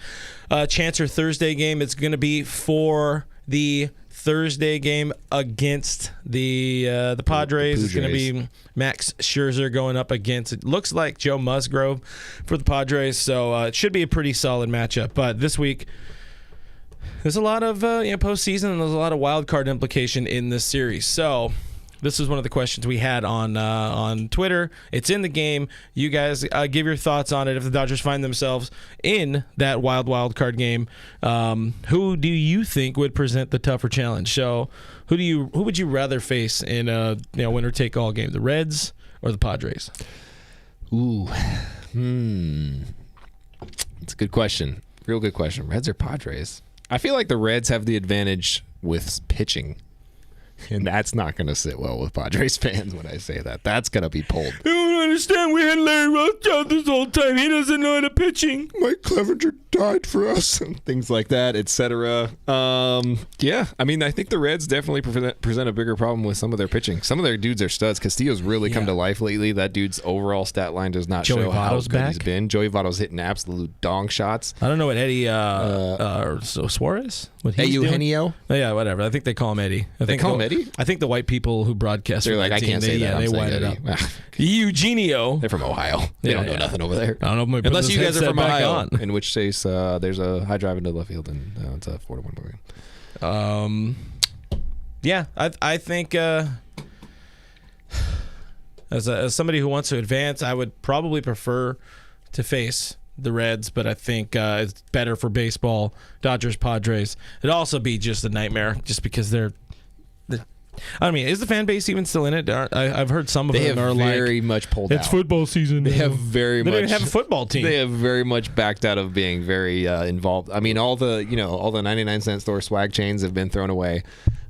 Chancer Thursday game, it's going to be for the Thursday game against the Padres. It's going to be Max Scherzer going up against, it looks like, Joe Musgrove for the Padres. So it should be a pretty solid matchup. But this week, there's a lot of postseason, and there's a lot of wild card implication in this series. So this is one of the questions we had on Twitter. It's in the game. You guys give your thoughts on it. If the Dodgers find themselves in that wild card game, who do you think would present the tougher challenge? So, who would you rather face in a winner take all game? The Reds or the Padres? Ooh, it's a good question. Real good question. Reds or Padres? I feel like the Reds have the advantage with pitching. And that's not going to sit well with Padres fans when I say that. That's going to be pulled. I don't understand. We had Larry Rothschild this whole time. He doesn't know how to pitching. Mike Clevenger died for us. And things like that, etc. Yeah, I mean, I think the Reds definitely present a bigger problem with some of their pitching. Some of their dudes are studs. Castillo's really come to life lately. That dude's overall stat line does not show how good he's been. Joey Votto's hitting absolute dong shots. I don't know what Eddie Suarez? What he's doing? Eugenio? Oh, yeah, whatever. I think they call him Eddie. They call him Eddie? I think the white people who broadcast they're like, I can't say that. Yeah, they white it up. Eugenio. They're from Ohio. They don't know nothing over there. I don't know. Unless you guys are from Ohio, in which case there's a high drive into left field, and it's a 4-1 bogey. Yeah, I think as somebody who wants to advance, I would probably prefer to face the Reds, but I think it's better for baseball. Dodgers, Padres. It'd also be just a nightmare, just because they're. I mean, is the fan base even still in it? I've heard some of them are very much pulled out. It's football season. They have very much. They don't even have a football team. They have very much backed out of being very involved. I mean, all the 99-cent store swag chains have been thrown away.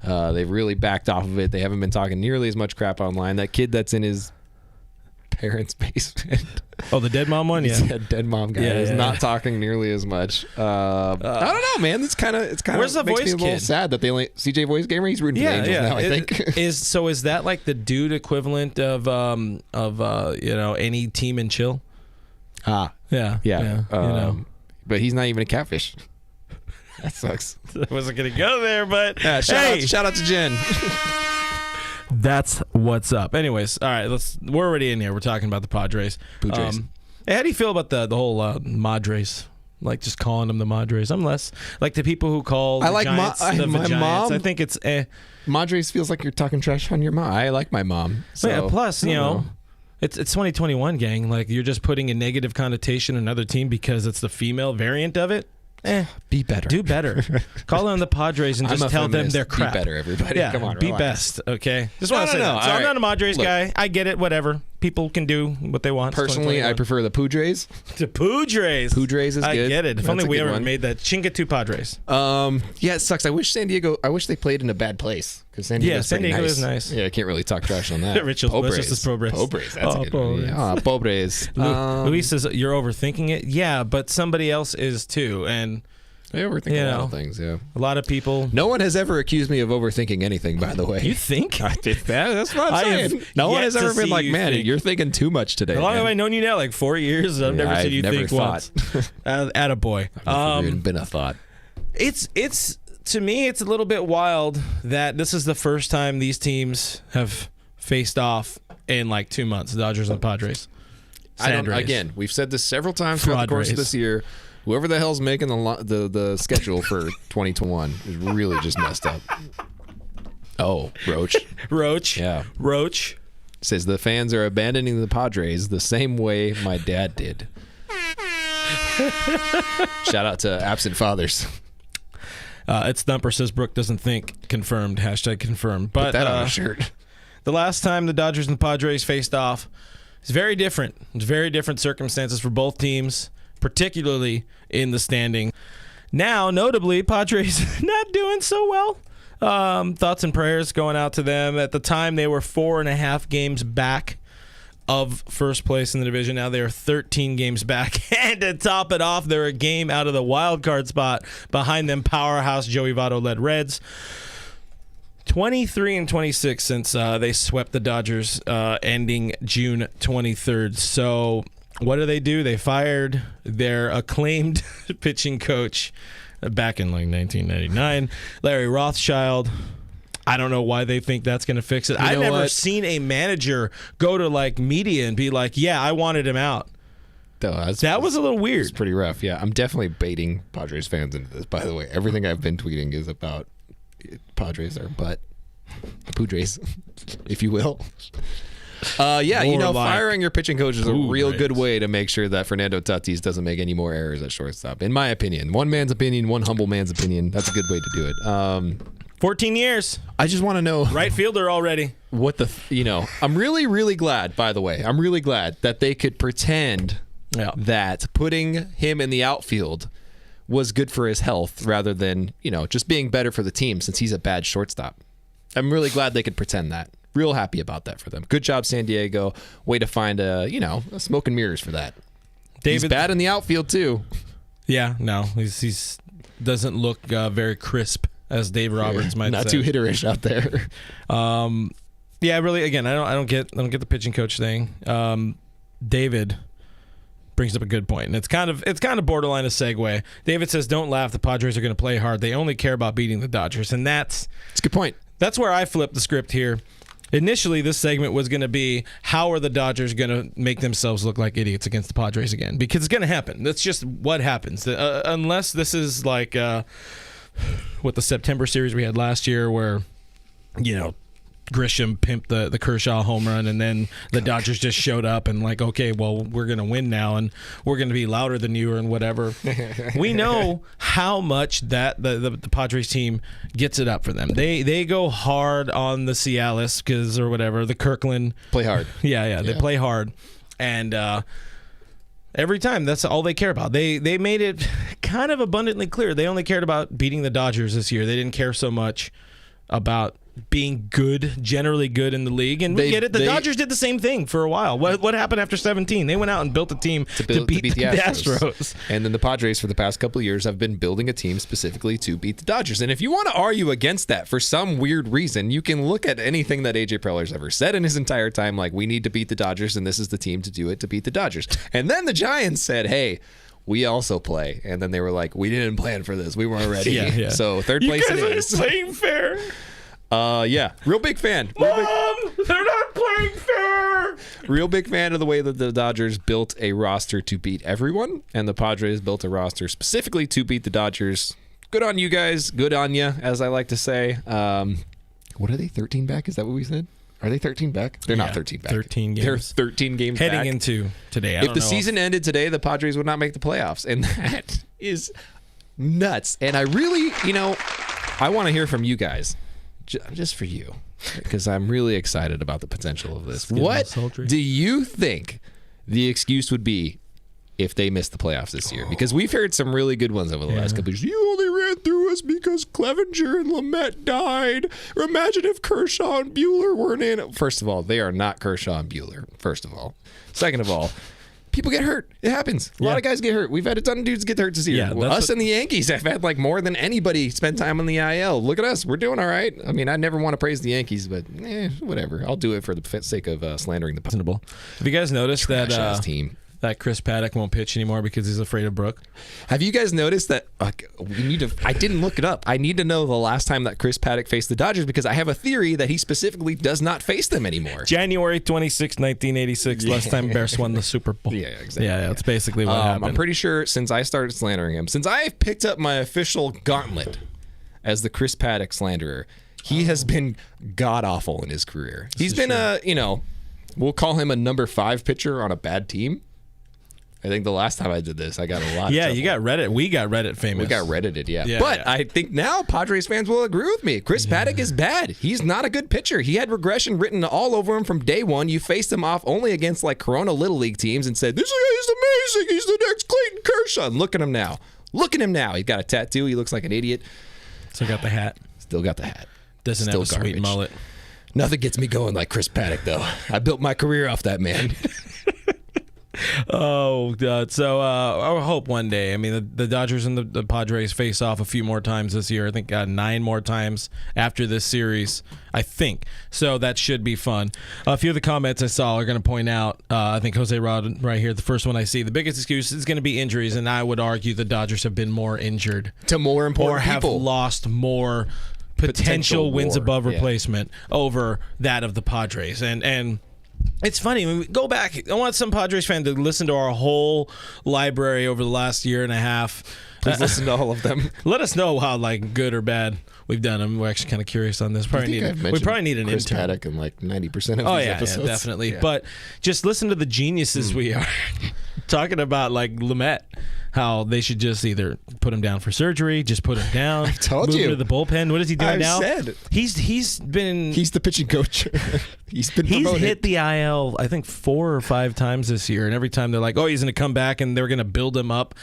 They've really backed off of it. They haven't been talking nearly as much crap online. That kid that's in his parents' basement. Oh, the dead mom one? Yeah. The dead mom guy is not talking nearly as much. I don't know, man. It's kind of where's the makes voice me a little kid? sad that they only CJ Voice Gamer. He's rooting for the Angels now, I think. Is that like the dude equivalent of any team in chill? Yeah. But he's not even a catfish. That sucks. I wasn't gonna go there, but shout out to Jen. That's what's up. Anyways, all right, we're already in here. We're talking about the Padres. Hey, how do you feel about the whole Madres? Like just calling them the Madres. I'm less like the people who call the Giants the my Giants. mom. I think it's Madres feels like you're talking trash on your mom. I like my mom. So, yeah, plus, it's 2021, gang. Like you're just putting a negative connotation on another team because it's the female variant of it. Be better. Do better. Call on the Padres and just tell them they're crap. Be better, everybody. Yeah, Come on, be relax. best. Okay. Just want to say that. So All I'm not a Madres guy. I get it. Whatever. people can do what they want. Personally, I prefer the Padres. The Padres. Padres is good. I get it. If only we ever made that. Chinga to Padres. Yeah, it sucks. I wish they played in a bad place. Because San Diego is nice. Yeah, I can't really talk trash on that. Richard versus Pobres. Pobres, that's a good one. Pobres. Luis says, you're overthinking it. Yeah, but somebody else is too. And I overthink a lot of things, yeah. A lot of people. No one has ever accused me of overthinking anything, by the way. You think? I did that. That's what I'm saying. No one has ever been like, man, you're thinking too much today. How long have I known you now? Like 4 years? I've never seen you think thought. once. Attaboy. I've never been a thought. It's to me, it's a little bit wild that this is the first time these teams have faced off in like 2 months, the Dodgers and the Padres. Again, we've said this several times throughout the course of this year. Whoever the hell's making the schedule for 2021 is really just messed up. Oh, Roach. Yeah. Roach. Says the fans are abandoning the Padres the same way my dad did. Shout out to absent fathers. It's Thumper says Brooke doesn't think. Confirmed. # confirmed. But put that on a shirt. The last time the Dodgers and the Padres faced off, it's very different. It's very different circumstances for both teams, particularly in the standing. Now, notably, Padres not doing so well. Thoughts and prayers going out to them. At the time, they were 4.5 games back of first place in the division. Now they are 13 games back. And to top it off, they're a game out of the wild card spot. Behind them, powerhouse Joey Votto-led Reds. 23-26 since they swept the Dodgers ending June 23rd. So what do? They fired their acclaimed pitching coach back in like 1999, Larry Rothschild. I don't know why they think that's going to fix it. I've never seen a manager go to like media and be like, yeah, I wanted him out. That was a little weird. It's pretty rough. Yeah, I'm definitely baiting Padres fans into this, by the way. Everything I've been tweeting is about Padres are butt. Padres, if you will. Firing your pitching coach is a real good way to make sure that Fernando Tatis doesn't make any more errors at shortstop. In my opinion. One man's opinion, one humble man's opinion. That's a good way to do it. 14 years. I just want to know. Right fielder already. I'm really, really glad, by the way. I'm really glad that they could pretend that putting him in the outfield was good for his health rather than, just being better for the team since he's a bad shortstop. I'm really glad they could pretend that. Real happy about that for them. Good job, San Diego. Way to find a smoke and mirrors for that. He's bad in the outfield too. Yeah, no, he's doesn't look very crisp, as Dave Roberts might say. Not too hitterish out there. Yeah, really. Again, I don't get the pitching coach thing. David brings up a good point, and it's kind of borderline a segue. David says, "Don't laugh. The Padres are going to play hard. They only care about beating the Dodgers," and it's a good point. That's where I flipped the script here. Initially, this segment was going to be, how are the Dodgers going to make themselves look like idiots against the Padres again? Because it's going to happen. That's just what happens. Unless this is like what the September series we had last year where, Grisham pimped the Kershaw home run, and then the Dodgers just showed up and like, okay, well, we're going to win now, and we're going to be louder than you and whatever. We know how much that the Padres team gets it up for them. They go hard on the Cialis or whatever, the Kirkland. Play hard. Yeah, they play hard. And every time, that's all they care about. They made it kind of abundantly clear. They only cared about beating the Dodgers this year. They didn't care so much about being good, generally good in the league. And we get it. The Dodgers did the same thing for a while. What happened after 17? They went out and built a team to beat the Astros. And then the Padres, for the past couple of years, have been building a team specifically to beat the Dodgers. And if you want to argue against that for some weird reason, you can look at anything that A.J. Preller's ever said in his entire time, like, we need to beat the Dodgers, and this is the team to do it to beat the Dodgers. And then the Giants said, hey, we also play. And then they were like, we didn't plan for this. We weren't ready. Yeah. So third place it is. You guys aren't playing fair. Real big fan. Mom, they're not playing fair. Real big fan of the way that the Dodgers built a roster to beat everyone, and the Padres built a roster specifically to beat the Dodgers. Good on you guys. Good on you, as I like to say. What are they, 13 back? Is that what we said? Are they 13 back? They're not 13 back. 13 games. They're 13 games heading back. into today. If the season ended today, the Padres would not make the playoffs, and that is nuts. And I really, I want to hear from you guys. Just for you. because I'm really excited about the potential of this. What do you think the excuse would be if they missed the playoffs this year? Because we've heard some really good ones over the last couple of years. You only ran through us because Clevenger and Lamet died. Or imagine if Kershaw and Buehler weren't in it. First of all, they are not Kershaw and Buehler, first of all. Second of all, people get hurt. It happens. A lot of guys get hurt. We've had a ton of dudes get hurt this year. Us and the Yankees have had like more than anybody spend time on the IL. Look at us. We're doing all right. I mean, I never want to praise the Yankees, but whatever. I'll do it for the sake of slandering the possible. Have you guys noticed that team? That Chris Paddock won't pitch anymore because he's afraid of Brooke? Have you guys noticed that? I didn't look it up. I need to know the last time that Chris Paddock faced the Dodgers because I have a theory that he specifically does not face them anymore. January 26, 1986, last time Bears won the Super Bowl. Yeah, exactly. Yeah, that's basically what happened. I'm pretty sure since I started slandering him, since I've picked up my official gauntlet as the Chris Paddock slanderer, he has been god-awful in his career. He's been we'll call him a number 5 pitcher on a bad team. I think the last time I did this, I got a lot of trouble. You got Reddit. We got Reddit famous. We got Reddited, yeah. But I think now Padres fans will agree with me. Chris Paddock is bad. He's not a good pitcher. He had regression written all over him from day one. You faced him off only against like Corona Little League teams and said, this guy's amazing. He's the next Clayton Kershaw. And look at him now. Look at him now. He's got a tattoo. He looks like an idiot. Still got the hat. Still got the hat. Doesn't have a sweet mullet. Nothing gets me going like Chris Paddock, though. I built my career off that man. Oh, God. So I hope one day. I mean, the Dodgers and the Padres face off a few more times this year. I think 9 more times after this series, I think. So that should be fun. A few of the comments I saw are going to point out, I think Jose Rod right here, the first one I see, the biggest excuse is going to be injuries, and I would argue the Dodgers have been more injured. To more important people. Or have lost more potential wins above replacement over that of the Padres. And it's funny, when we go back, I want some Padres fan to listen to our whole library over the last year and a half. Please listen to all of them. Let us know how good or bad we've done them. We're actually kind of curious on this. We probably need an Chris intern. Paddock in like 90% of these episodes. Yeah, definitely. Yeah. But just listen to the geniuses we are talking about, like Lamet. How they should just either put him down for surgery, just put him down. I told move you. Him to the bullpen. What is he doing now? Said. He's the pitching coach. He's promoted. Hit the IL, I think 4 or 5 times this year, and every time they're like, "Oh, he's going to come back," and they're going to build him up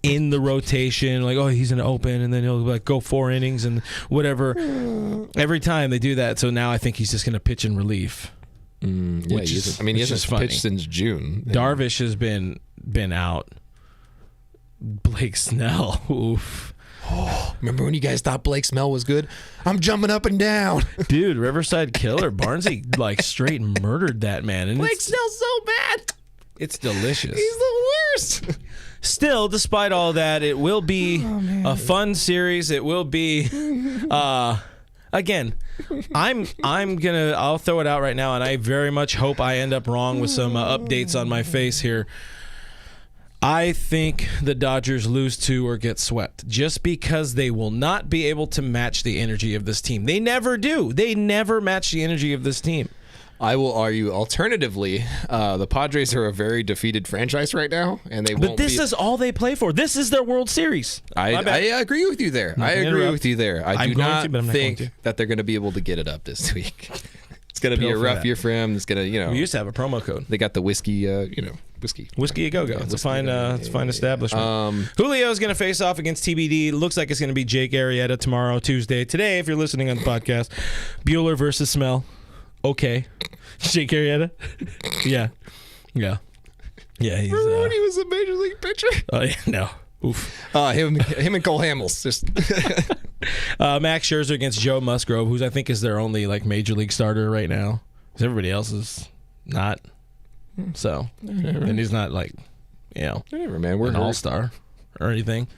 in the rotation, like, "Oh, he's going to open," and then he'll like go 4 innings and whatever. Every time they do that, so now I think he's just going to pitch in relief. He hasn't pitched since June. Darvish has been out. Blake Snell. Oof. Oh, remember when you guys thought Blake Snell was good? I'm jumping up and down. Dude, Riverside Killer. Barnesy straight murdered that man. And Blake Snell's so bad. It's delicious. He's the worst. Still, despite all that, it will be a fun series. It will be again, I'll throw it out right now, and I very much hope I end up wrong with some updates on my face here. I think the Dodgers lose 2 or get swept just because they will not be able to match the energy of this team. They never do. They never match the energy of this team. I will argue alternatively, the Padres are a very defeated franchise right now, and they won't. But this is all they play for. This is their World Series. I agree with you there. I do not think that they're going to be able to get it up this week. It's going to be a rough year for him. It's going to, We used to have a promo code. They got the whiskey, Whiskey a go-go. It's a fine establishment. Julio's going to face off against TBD. Looks like it's going to be Jake Arrieta tomorrow, Tuesday. Today, if you're listening on the podcast, Bueller versus Smell. Okay. Jake Arrieta? Yeah. He's, remember when he was a major league pitcher? Oh, yeah, no. Oof. Him and Cole Hamels. Just Max Scherzer against Joe Musgrove, who I think is their only major league starter right now. Because everybody else is not. So, and he's not whatever, man. We're an all-star or anything.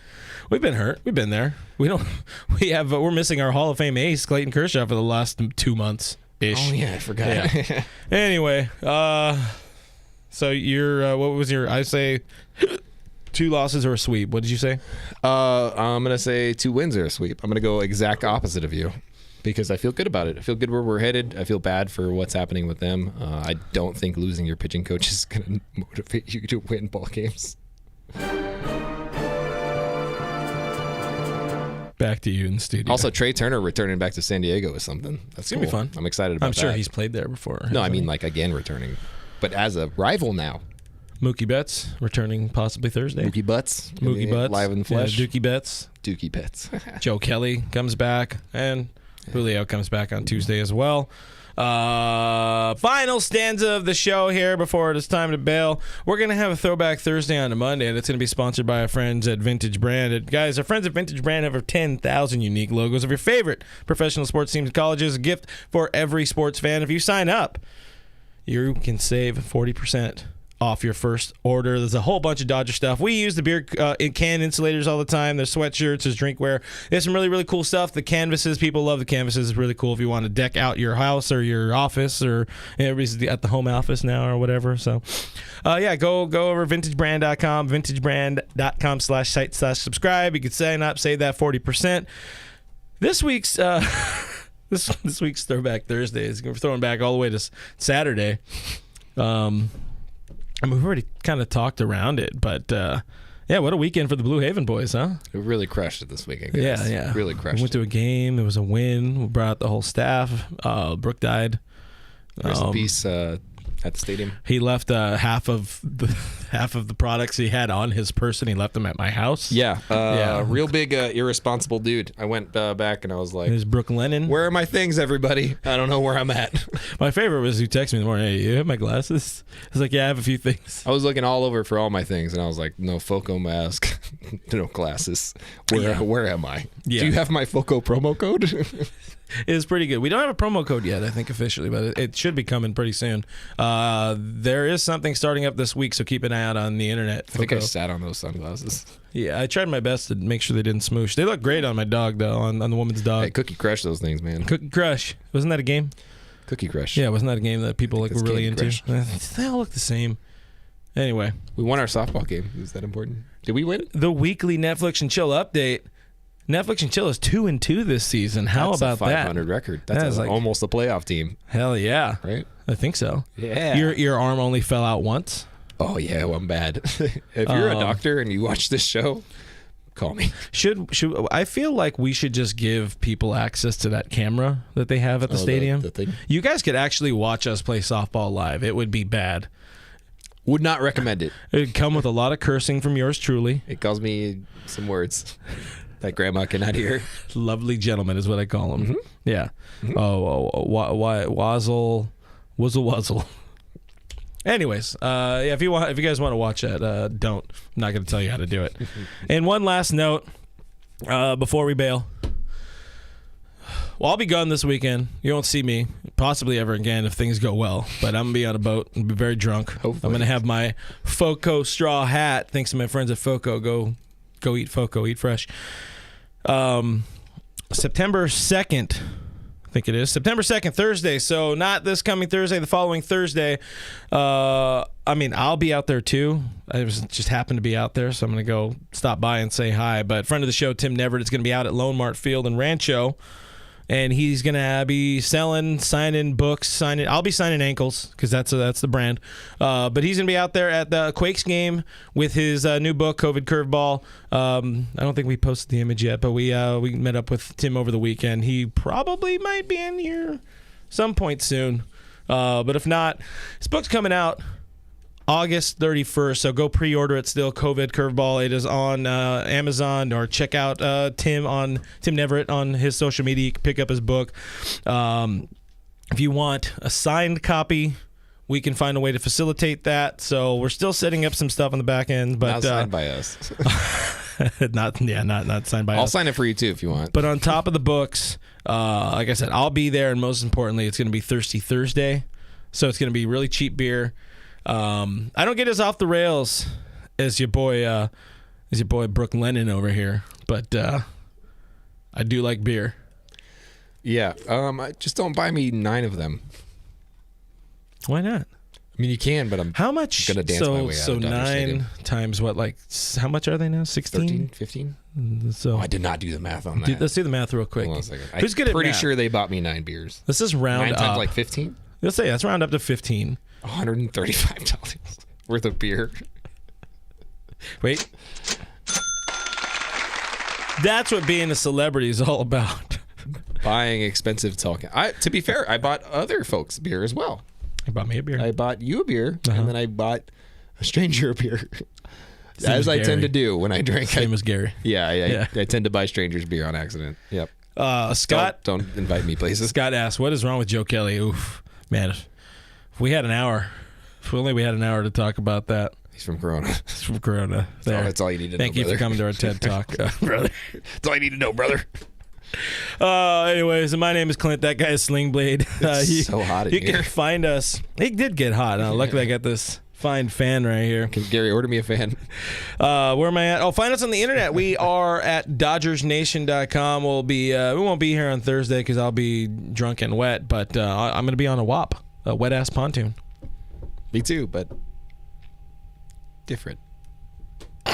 We've been hurt. We've been there. We're missing our Hall of Fame ace, Clayton Kershaw, for the last 2 months ish. Oh yeah, I forgot. Yeah. Anyway, so your what was your? I say 2 losses or a sweep. What did you say? I'm gonna say 2 wins or a sweep. I'm gonna go exact opposite of you. Because I feel good about it. I feel good where we're headed. I feel bad for what's happening with them. I don't think losing your pitching coach is going to motivate you to win ball games. back to you in the studio. Also, Trea Turner returning back to San Diego is something. That's going to be fun. I'm excited about that. I'm sure he's played there before. No, I mean, like, again, returning. But as a rival now. Mookie Betts returning possibly Thursday. Mookie Betts. Live in the flesh. Yeah, Dookie Betts. Dookie Betts. Joe Kelly comes back. And Julio comes back on Tuesday as well. Final stanza of the show here before it is time to bail. We're going to have a Throwback Thursday on a Monday, and it's going to be sponsored by our friends at Vintage Brand. Guys, our friends at Vintage Brand have over 10,000 unique logos of your favorite professional sports teams and colleges. A gift for every sports fan. If you sign up, you can save 40% off your first order. There's a whole bunch of Dodger stuff. We use the beer can insulators all the time. There's sweatshirts, there's drinkware. There's some really, really cool stuff. The canvases, people love the canvases. It's really cool if you want to deck out your house or your office, or everybody's at the home office now or whatever. So, go over vintagebrand.com, vintagebrand.com/site/subscribe. You can sign up, save that 40%. This week's this week's Throwback Thursday is we're throwing back all the way to Saturday. We've already kind of talked around it, but what a weekend for the Blue Haven boys, huh? We really crushed it this weekend, guys. Yeah. Really crushed it. We went to a game. It was a win. We brought out the whole staff. Brooke died. Rest in peace at the stadium. He left half of the products he had on his person. He left them at my house. Yeah. Real big irresponsible dude. I went back and I was like, "There's Brooke Lennon. Where are my things, everybody? I don't know where I'm at." My favorite was you texted me in the morning, "Hey, you have my glasses?" I was like, "Yeah, I have a few things." I was looking all over for all my things, and I was like, "No Foco mask, no glasses. Where am I? Yeah. Do you have my Foco promo code?" It's pretty good. We don't have a promo code yet, I think, officially, but it should be coming pretty soon. There is something starting up this week, so keep an eye out on the internet. I think I sat on those sunglasses. Yeah, I tried my best to make sure they didn't smoosh. They look great on my dog, though, on the woman's dog. Hey, Cookie Crush those things, man. Cookie Crush. Wasn't that a game? Cookie Crush. Yeah, wasn't that a game that people were really into? Crush. They all look the same. Anyway. We won our softball game. Is that important? Did we win? The weekly Netflix and Chill update. Netflix and Chill is 2-2 this season. How That's about a 500 record. That's like, almost a playoff team. Hell yeah. Right? I think so. Yeah. Your arm only fell out once? Oh, yeah. Well, I'm bad. If you're a doctor and you watch this show, call me. Should I feel like we should just give people access to that camera that they have at the stadium? The thing? You guys could actually watch us play softball live. It would be bad. Would not recommend it. It would come with a lot of cursing from yours truly. It calls me some words that grandma cannot hear. Lovely gentleman is what I call him. Mm-hmm. Yeah. Mm-hmm. Wazzle. Wuzzle. Anyways, if you guys want to watch that, don't. I'm not going to tell you how to do it. And one last note before we bail. Well, I'll be gone this weekend. You won't see me possibly ever again if things go well. But I'm going to be on a boat and be very drunk. Hopefully. I'm going to have my Foco straw hat. Thanks to my friends at Foco. Go eat Foco. Eat fresh. September 2nd. I think it is September 2nd, Thursday. So not this coming Thursday, the following Thursday. I'll be out there too. I just happened to be out there, so I'm going to go stop by and say hi. But friend of the show, Tim Neverett, is going to be out at Lone Mart Field in Rancho. And he's going to be signing books, I'll be signing ankles because that's the brand. But he's going to be out there at the Quakes game with his new book, COVID Curveball. I don't think we posted the image yet, but we met up with Tim over the weekend. He probably might be in here some point soon. But if not, his book's coming out August 31st, so go pre-order it still. COVID Curveball. It is on Amazon, or check out Tim Neverett on his social media. You can pick up his book. If you want a signed copy, we can find a way to facilitate that. So we're still setting up some stuff on the back end, but not signed by us. not signed by us. I'll sign it for you too if you want. But on top of the books, like I said, I'll be there, and most importantly, it's going to be Thirsty Thursday. So it's going to be really cheap beer. I don't get as off the rails as your boy Brooke Lennon over here, but I do like beer. Yeah. Just don't buy me 9 of them. Why not? I mean, you can, but I'm how much? Gonna dance my way out so of Dodger 9 Stadium. times what? Like how much are they now? 16, 13, 15. So I did not do the math on that. Let's do the math real quick. Hold on a second. Who's good at pretty math? sure they bought me 9 beers. Let's just round 9 up. times like 15. Let's round up to 15. $135 worth of beer. Wait. That's what being a celebrity is all about. Buying expensive talking. To be fair, I bought other folks beer as well. You bought me a beer. I bought you a beer, and then I bought a stranger a beer. As I tend to do when I drink. Same as Gary. Yeah. I tend to buy strangers beer on accident. Yep. Scott. Don't invite me places. Scott asked, what is wrong with Joe Kelly? Oof. Man, if we had an hour. If only we had an hour to talk about that. He's from Corona. He's from Corona. There. That's all you need to know, Thank you for coming to our TED Talk, brother. That's all you need to know, brother. Anyways, my name is Clint. That guy is Sling Blade. It's so hot in here. You can find us. It did get hot. Luckily, I got this fine fan right here. Can Gary order me a fan? Where am I at? Oh, find us on the internet. We are at DodgersNation.com. We won't be here on Thursday because I'll be drunk and wet, but I'm going to be on a WAP, a wet ass pontoon. Me too, but different.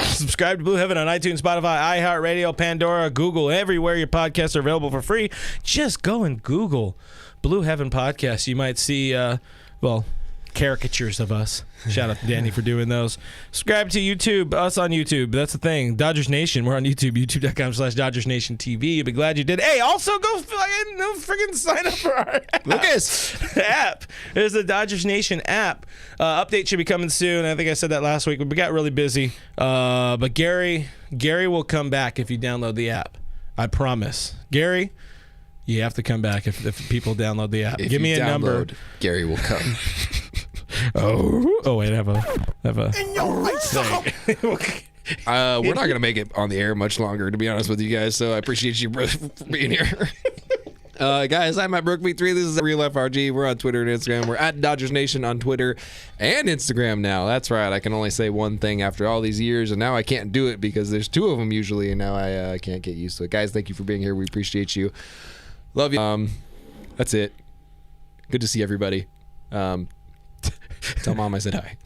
Subscribe to Blue Heaven on iTunes, Spotify, iHeartRadio, Pandora, Google, everywhere your podcasts are available for free. Just go and Google Blue Heaven Podcast. You might see, caricatures of us. Shout out to Danny for doing those. Subscribe to YouTube, us on YouTube. That's the thing. Dodgers Nation. We're on YouTube, youtube.com/Dodgers Nation TV. You'll be glad you did. Hey, also go freaking sign up for our Lucas app. There's the Dodgers Nation app. Update should be coming soon. I think I said that last week, but we got really busy. But Gary will come back if you download the app. I promise. Gary, you have to come back if people download the app. Give me a number. Gary will come. Wait, I have a. In your face, we're not gonna make it on the air much longer, to be honest with you guys. So I appreciate you for being here. Guys, I'm at BrookMeat3. This is Real FRG. We're on Twitter and Instagram. We're at Dodgers Nation on Twitter and Instagram now. That's right. I can only say one thing after all these years, and now I can't do it because there's two of them usually, and now I can't get used to it. Guys, thank you for being here. We appreciate you. Love you. That's it. Good to see everybody. Tell Mom I said hi.